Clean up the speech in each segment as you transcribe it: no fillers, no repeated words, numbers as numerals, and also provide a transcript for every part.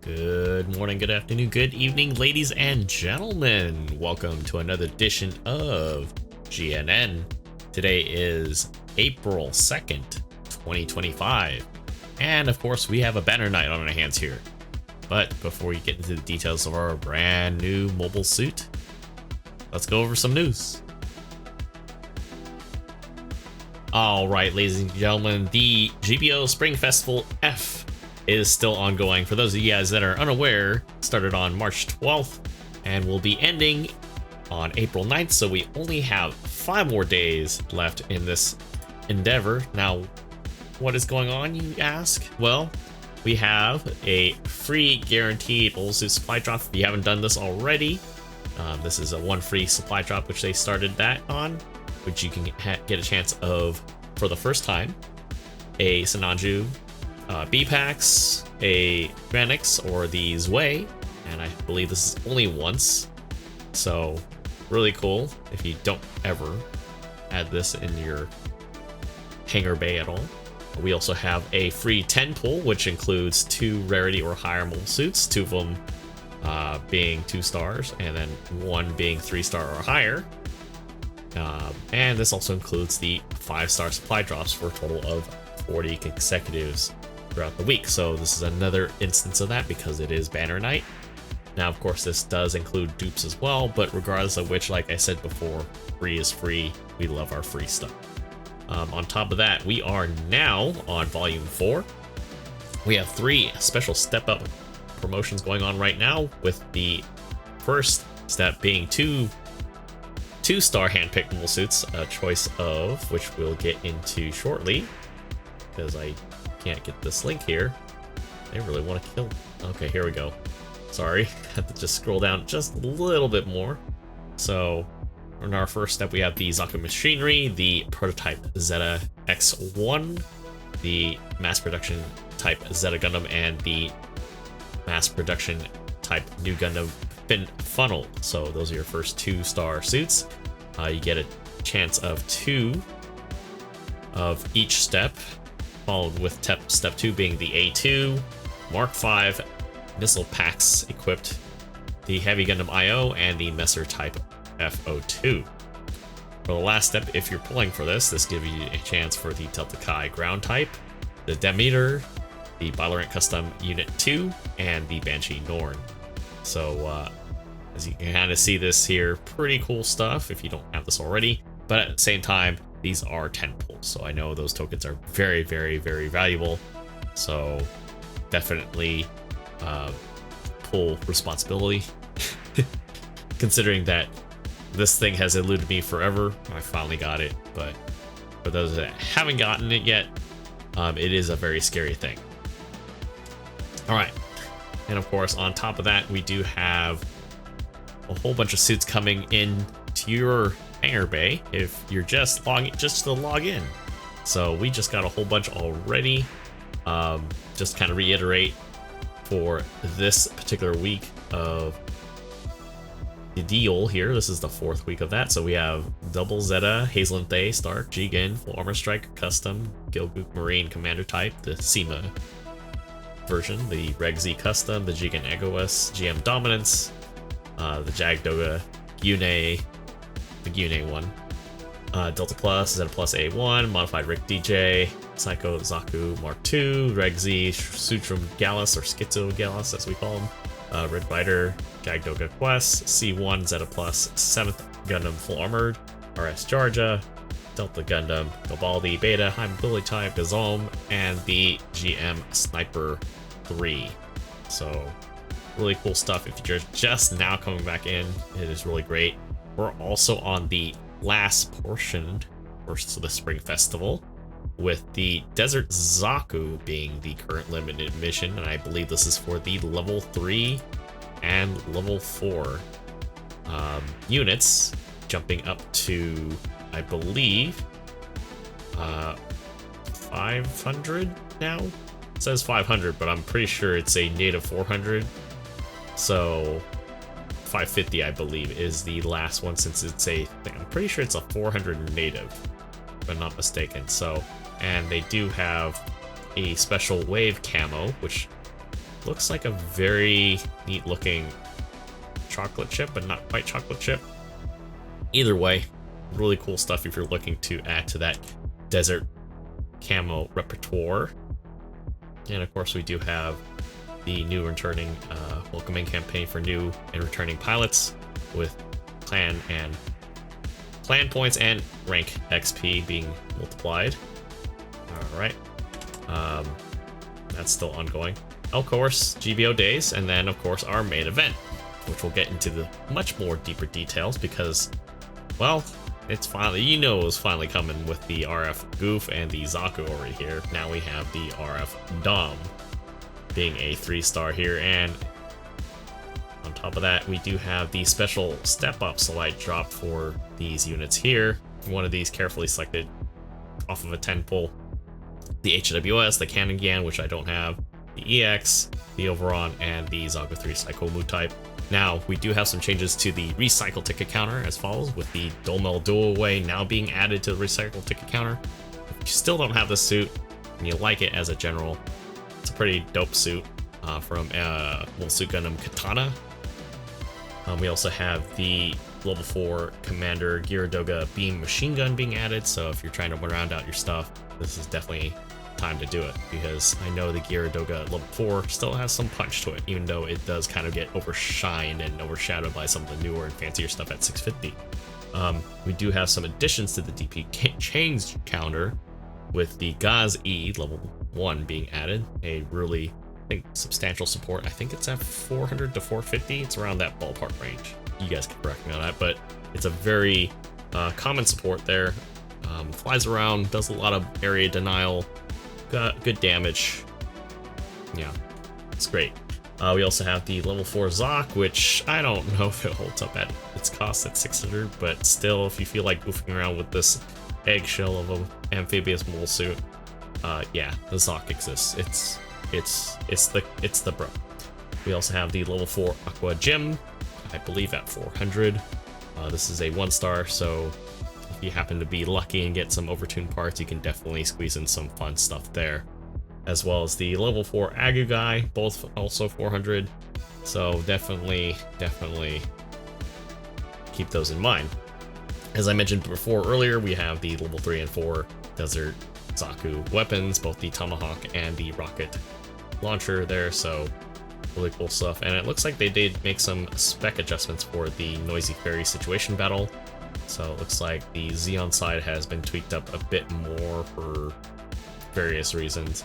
Good morning, good afternoon, good evening, ladies and gentlemen. Welcome to another edition of GNN. Today is April 2nd, 2025. And of course, we have a banner night on our hands here. But before we get into the details of our brand new mobile suit, let's go over some news. Alright, ladies and gentlemen, the GBO Spring Festival F is still ongoing. For those of you guys that are unaware, started on March 12th and will be ending on April 9th, so we only have 5 more days left in this endeavor. Now, what is going on, you ask? Well, we have a free guaranteed mobile suit supply drop. If you haven't done this already, this is a one free supply drop, which they started that on, which you can get a chance of for the first time. A Sinanju B-Packs, a Granix, or the Zwei, and I believe this is only once, so really cool if you don't ever add this in your hangar bay at all. We also have a free 10 pull, which includes 2 rarity or higher mobile suits, 2 of them being 2 stars, and then 1 being 3-star or higher. And this also includes the 5-star supply drops for a total of 40 consecutives throughout the week. So this is another instance of that because it is banner night. Now, of course, this does include dupes as well, but regardless of which, like I said before, free is free. We love our free stuff. On top of that, we are now on volume 4. We have 3 special step up promotions going on right now, with the first step being 2 2-star handpicked mobile suits, a choice of which we'll get into shortly, because I can't get this link here. I really want to kill. Okay, here we go. Sorry, had to just scroll down just a little bit more. So, in our first step, we have the Zaku Machinery, the prototype Zeta X1, the mass production type Zeta Gundam, and the mass production type New Gundam Fin Funnel. So those are your first 2-star suits. You get a chance of 2 of each step, followed with step 2 being the A2, Mark V missile packs equipped, the Heavy Gundam IO, and the Messer type FO2. For the last step, if you're pulling for this gives you a chance for the Delta Chi ground type, the Demeter, the Balarant Custom Unit 2, and the Banshee Norn. So, as you can kind of see this here, pretty cool stuff if you don't have this already, but at the same time, these are 10 pulls, so I know those tokens are very, very, very valuable, so definitely pull responsibility. Considering that this thing has eluded me forever, I finally got it, but for those that haven't gotten it yet, it is a very scary thing. Alright, and of course, on top of that, we do have a whole bunch of suits coming in to your hangar bay if you're just to log in. So we just got a whole bunch already. Just kind of reiterate for this particular week of the deal here. This is the 4th week of that. So we have Double Zeta, Hazelin Thay, Stark, Jigen, Full Armor Strike, Custom, Gilgook Marine Commander Type, the SEMA version, the Reg Z Custom, the Jigen Egoist, GM Dominance, the Jag Doga Gyune, the Gyune one, Delta Plus, Zeta Plus A1, Modified Rick DJ, Psycho Zaku Mark II, Reg Z, Sutrum Gallus, or Schizo Gallus as we call him, Red Fighter, Jag Doga Quest, C1 Zeta Plus, 7th Gundam Full Armored, RS Georgia, Delta Gundam, Gabaldi Beta, High Mobility Type, Gazom, and the GM Sniper 3. So, really cool stuff. If you're just now coming back in, it is really great. We're also on the last portion for the Spring Festival, with the Desert Zaku being the current limited mission, and I believe this is for the level 3 and level 4 units, jumping up to, I believe, 500 now? It says 500, but I'm pretty sure it's a native 400. So 550, I believe, is the last one, since it's I'm pretty sure it's a 400 native, if I'm not mistaken. So, and they do have a special wave camo, which looks like a very neat looking chocolate chip, but not quite chocolate chip. Either way, really cool stuff if you're looking to add to that desert camo repertoire. And of course we do have the new returning welcoming campaign for new and returning pilots with clan points and rank XP being multiplied. Alright. That's still ongoing. Of course, GBO days, and then of course our main event, which we'll get into the much more deeper details because, well, it's finally, it was finally coming with the RF Goof and the Zaku already here. Now we have the RF Dom being a 3-star here, and on top of that, we do have the special step-up slide drop for these units here. One of these carefully selected off of a 10 pull. The HWS, the Cannon Gan, which I don't have, the EX, the Overon, and the Zaku 3 Psychomu type. Now, we do have some changes to the recycle ticket counter as follows, with the Domel Dual-Way now being added to the recycle ticket counter. If you still don't have the suit, and you like it as a general, it's a pretty dope suit from Mobile Suit Gundam Katana. We also have the level 4 Commander Gyaradoga Beam Machine Gun being added, so if you're trying to round out your stuff, this is definitely time to do it, because I know the Gyaradoga level 4 still has some punch to it, even though it does kind of get overshined and overshadowed by some of the newer and fancier stuff at 650. We do have some additions to the DP chains counter, with the Gaz E level 1 being added, a really, I think, substantial support. I think it's at 400 to 450, it's around that ballpark range. You guys can correct me on that, but it's a very common support there. Flies around, does a lot of area denial, got good damage. Yeah, it's great. We also have the level 4 Zoc, which I don't know if it holds up at its cost at 600, but still, if you feel like goofing around with this eggshell of an amphibious mole suit, yeah, the Zoc exists. It's the bro. We also have the level 4 Aqua Gem, I believe at 400. This is a 1-star, so if you happen to be lucky and get some overtuned parts, you can definitely squeeze in some fun stuff there. As well as the level 4 Agu guy, both also 400. So definitely keep those in mind. As I mentioned before earlier, we have the level 3 and 4 Desert Zaku weapons, both the Tomahawk and the Rocket Launcher there, so really cool stuff. And it looks like they did make some spec adjustments for the Noisy Fairy situation battle. So it looks like the Zeon side has been tweaked up a bit more for various reasons.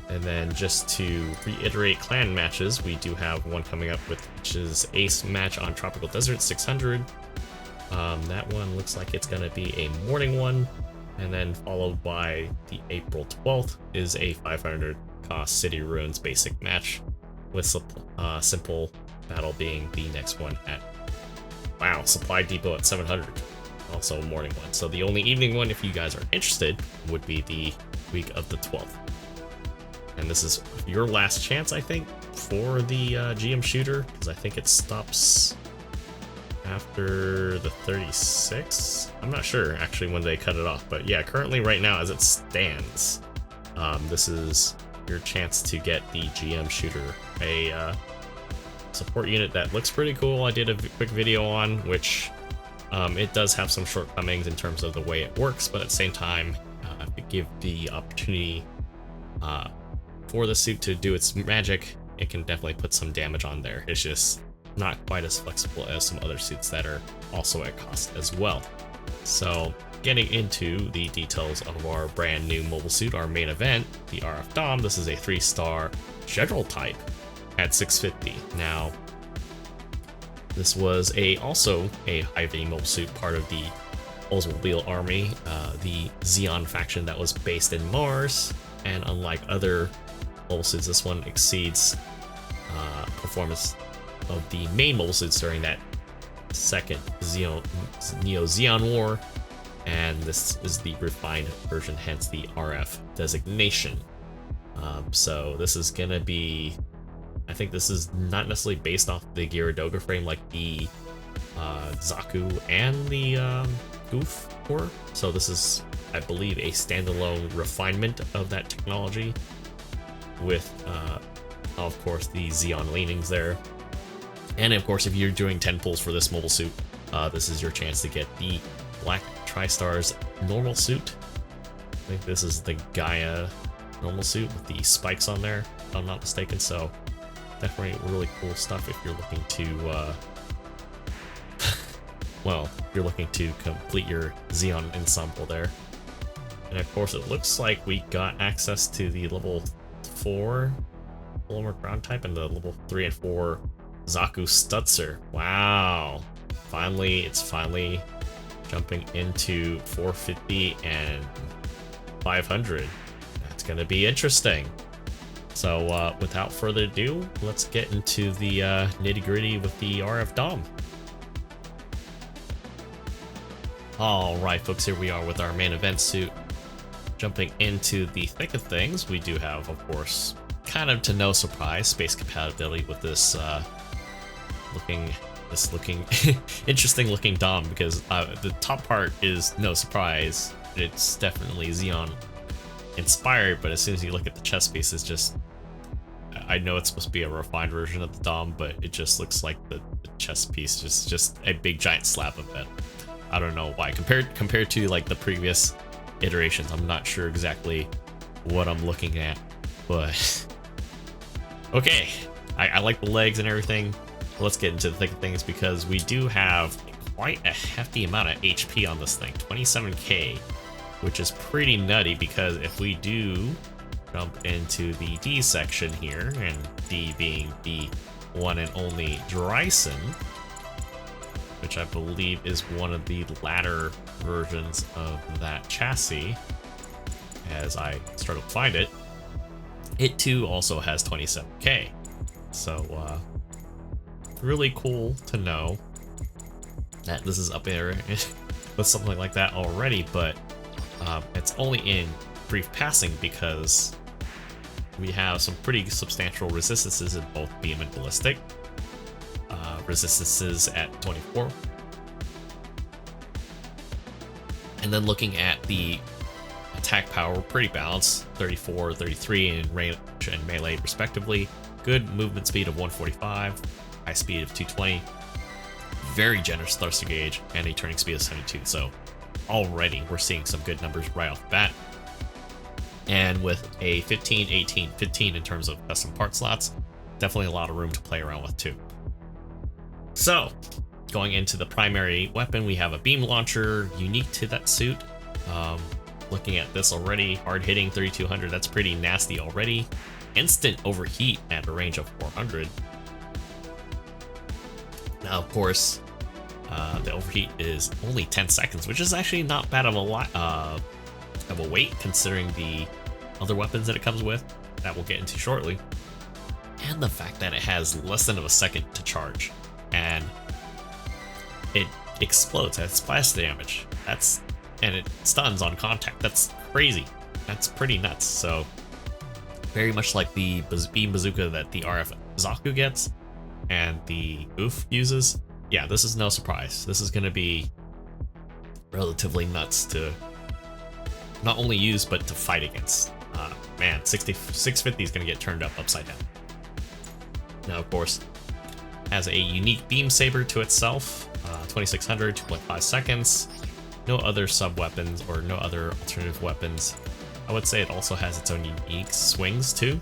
And then just to reiterate clan matches, we do have one coming up, which is Ace match on Tropical Desert 600. That one looks like it's going to be a morning one. And then followed by the April 12th is a 500 cost City Ruins basic match, with Simple Battle being the next one at, wow, Supply Depot at 700. Also a morning one. So the only evening one, if you guys are interested, would be the week of the 12th. And this is your last chance, I think, for the GM shooter, because I think it stops after the 36th. I'm not sure actually when they cut it off, but yeah, currently right now as it stands, this is your chance to get the GM shooter, a support unit that looks pretty cool. I did a quick video on, which it does have some shortcomings in terms of the way it works, but at the same time, if you give the opportunity for the suit to do its magic, it can definitely put some damage on there. It's just not quite as flexible as some other suits that are also at cost as well. So getting into the details of our brand new mobile suit, our main event, the RF Dom, this is a 3-star general type at 650. Now, this was also a Hy-Vee mobile suit, part of the Oldsmobile army, the Zeon faction that was based in Mars, and unlike other mobile suits, this one exceeds performance of the main mobile suits during that second Neo Zeon War, and this is the refined version, hence the RF designation. So this is gonna be, I think this is not necessarily based off the Gyaradoga frame like the Zaku and the Goof were. So this is, I believe, a standalone refinement of that technology with of course, the Zeon leanings there. And of course, if you're doing 10 pulls for this mobile suit, this is your chance to get the Black TriStar's normal suit. I think this is the Gaia normal suit with the spikes on there, if I'm not mistaken. So definitely really cool stuff if you're looking to, well, if you're looking to complete your Zeon ensemble there. And of course, it looks like we got access to the level 4 Polymer ground type and the level 3 and 4 Zaku Stutzer. Wow. It's finally jumping into 450 and 500. That's going to be interesting. So without further ado, let's get into the nitty-gritty with the RF Dom. Alright folks, here we are with our main event suit. Jumping into the thick of things, we do have, of course, kind of to no surprise, space compatibility with this looking interesting looking Dom, because the top part is no surprise. It's definitely Zeon inspired, but as soon as you look at the chest piece, it's just, I know it's supposed to be a refined version of the Dom, but it just looks like the chest piece is just a big giant slab of metal. I don't know why. Compared to like the previous iterations, I'm not sure exactly what I'm looking at, but okay. I like the legs and everything. Let's get into the thick of things, because we do have quite a hefty amount of HP on this thing, 27k, which is pretty nutty, because if we do jump into the D section here, and D being the one and only Dryson, which I believe is one of the latter versions of that chassis, as I struggle to find it, it too also has 27k. So really cool to know that this is up there with something like that already, but it's only in brief passing, because we have some pretty substantial resistances in both beam and ballistic. Resistances at 24. And then looking at the attack power, pretty balanced, 34, 33 in range and melee respectively. Good movement speed of 145, high speed of 220, very generous thruster gauge, and a turning speed of 72. So already we're seeing some good numbers right off the bat. And with a 15, 18, 15 in terms of custom part slots, definitely a lot of room to play around with too. So, going into the primary weapon, we have a beam launcher unique to that suit. Looking at this already, hard hitting 3200, that's pretty nasty already. Instant overheat at a range of 400. Now, of course, the overheat is only 10 seconds, which is actually not bad of a wait, considering the other weapons that it comes with, that we'll get into shortly. And the fact that it has less than a second to charge, and it explodes at splash damage. And it stuns on contact. That's crazy. That's pretty nuts. So very much like the beam bazooka that the RF Zaku gets and the Oof uses. Yeah, this is no surprise. This is going to be relatively nuts to not only use, but to fight against. Man, 650 is going to get turned up upside down. Now, of course, has a unique beam saber to itself, 2600, 2.5 seconds. No other sub-weapons or no other alternative weapons. I would say it also has its own unique swings too,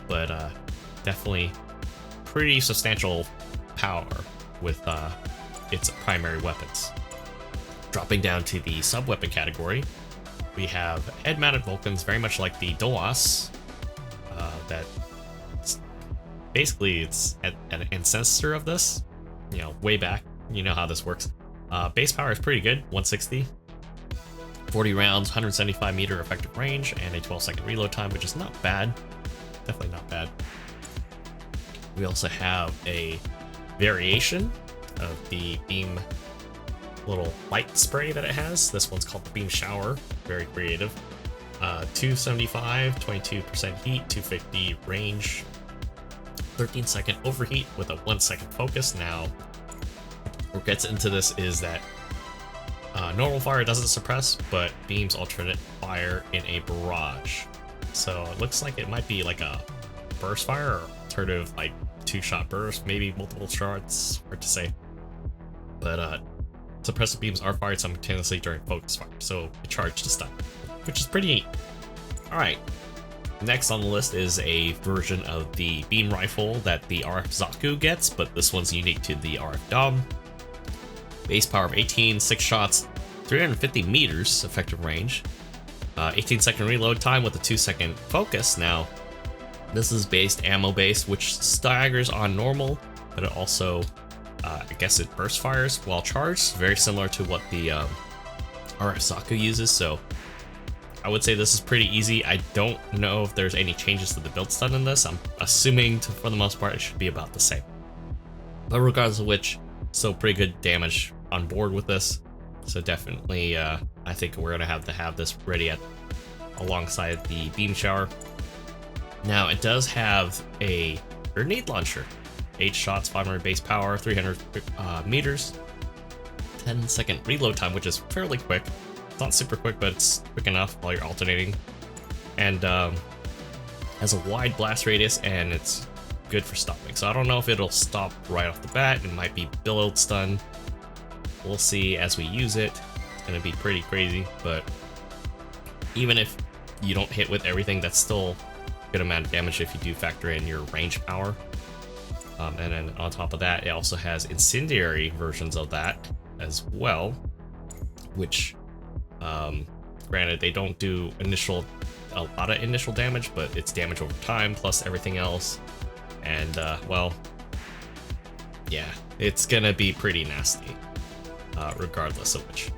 but definitely pretty substantial power with its primary weapons. Dropping down to the sub-weapon category, we have head-mounted Vulcans, very much like the Doas, that basically it's an ancestor of this, you know, way back. You know how this works. Base power is pretty good, 160. 40 rounds, 175 meter effective range, and a 12-second reload time, which is not bad. Definitely not bad. We also have a variation of the beam little light spray that it has. This one's called the Beam Shower. Very creative. 275, 22% heat, 250 range, 13-second overheat with a 1-second focus. Now, what gets into this is that normal fire doesn't suppress, but beams alternate fire in a barrage. So it looks like it might be like a burst fire, or alternative like 2-shot burst, maybe multiple shots, hard to say. But suppressive beams are fired simultaneously during focus fire, so it charged to stun, which is pretty neat. Alright, next on the list is a version of the beam rifle that the RF Zaku gets, but this one's unique to the RF Dom. Base power of 18, 6 shots, 350 meters effective range, 18-second reload time with a 2-second focus. Now, this is ammo based, which staggers on normal, but it also, I guess it burst fires while charged, very similar to what the RF Zaku uses, so I would say this is pretty easy. I don't know if there's any changes to the build stun in this. I'm assuming for the most part it should be about the same. But regardless of which, still pretty good damage on board with this. So definitely, I think we're gonna have to have this ready alongside the beam shower. Now it does have a grenade launcher, 8 shots, 500 base power, 300 meters, 10-second reload time, which is fairly quick. It's not super quick, but it's quick enough while you're alternating. And has a wide blast radius, and it's good for stopping. So I don't know if it'll stop right off the bat. It might be build stun. We'll see as we use it. It's gonna be pretty crazy, but even if you don't hit with everything, that's still a good amount of damage if you do factor in your range power. And then on top of that, it also has incendiary versions of that as well, which granted they don't do a lot of initial damage, but it's damage over time plus everything else. And well, yeah, it's gonna be pretty nasty regardless of which.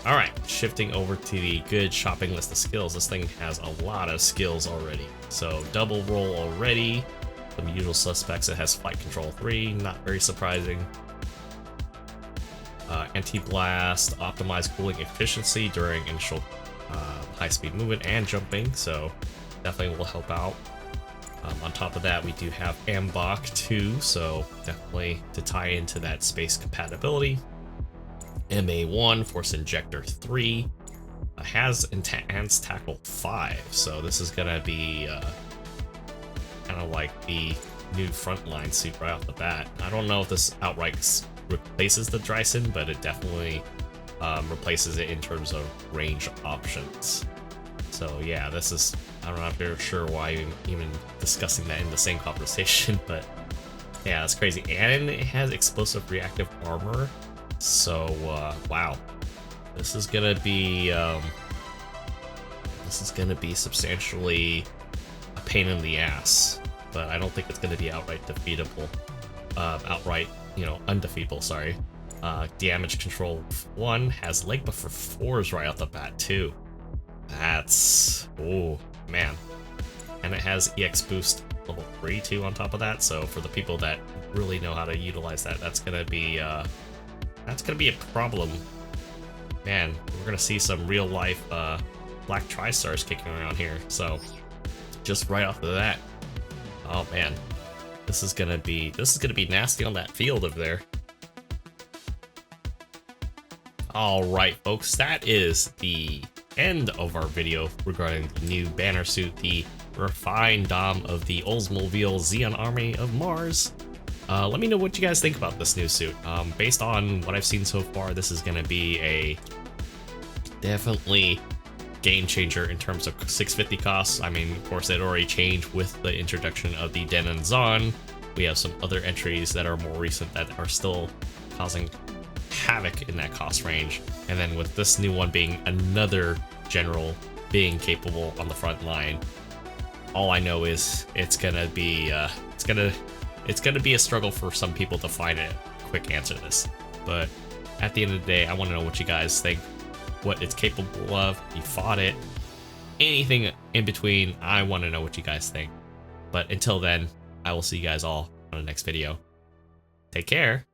Alright, shifting over to the good shopping list of skills. This thing has a lot of skills already. So double roll already, some usual suspects. It has flight control 3, not very surprising. Anti-blast, optimized cooling efficiency during initial high-speed movement and jumping, so definitely will help out. On top of that, we do have Ambok 2, so definitely to tie into that space compatibility. MA1, Force Injector 3, has Enhanced Tackle 5, so this is gonna be kind of like the new frontline suit right off the bat. I don't know if this outright replaces the Dryson, but it definitely replaces it in terms of range options. So yeah, this is, I'm not very sure why I'm even discussing that in the same conversation, but yeah, that's crazy. And it has explosive reactive armor, so wow, this is gonna be substantially a pain in the ass, but I don't think it's gonna be outright defeatable. Undefeatable, sorry. Damage control 1 has leg buff for 4s right off the bat too. That's, oh man. And it has EX boost level 3 too on top of that, so for the people that really know how to utilize that, that's gonna be a problem. Man, we're gonna see some real life black tri-stars kicking around here, so just right off of that, oh man, this is gonna be nasty on that field over there. Alright folks, that is the end of our video regarding the new banner suit, the refined Dom of the Oldsmobile Zeon Army of Mars. Let me know what you guys think about this new suit. Based on what I've seen so far, this is gonna be a definitely game changer in terms of 650 costs. I mean, of course, it already changed with the introduction of the Den and Zon. We have some other entries that are more recent that are still causing havoc in that cost range, and then with this new one being another general being capable on the front line, all I know is it's gonna be a struggle for some people to find a quick answer to this. But at the end of the day, I want to know what you guys think, what it's capable of, if you fought it, anything in between. I want to know what you guys think. But until then, I will see you guys all on the next video. Take care.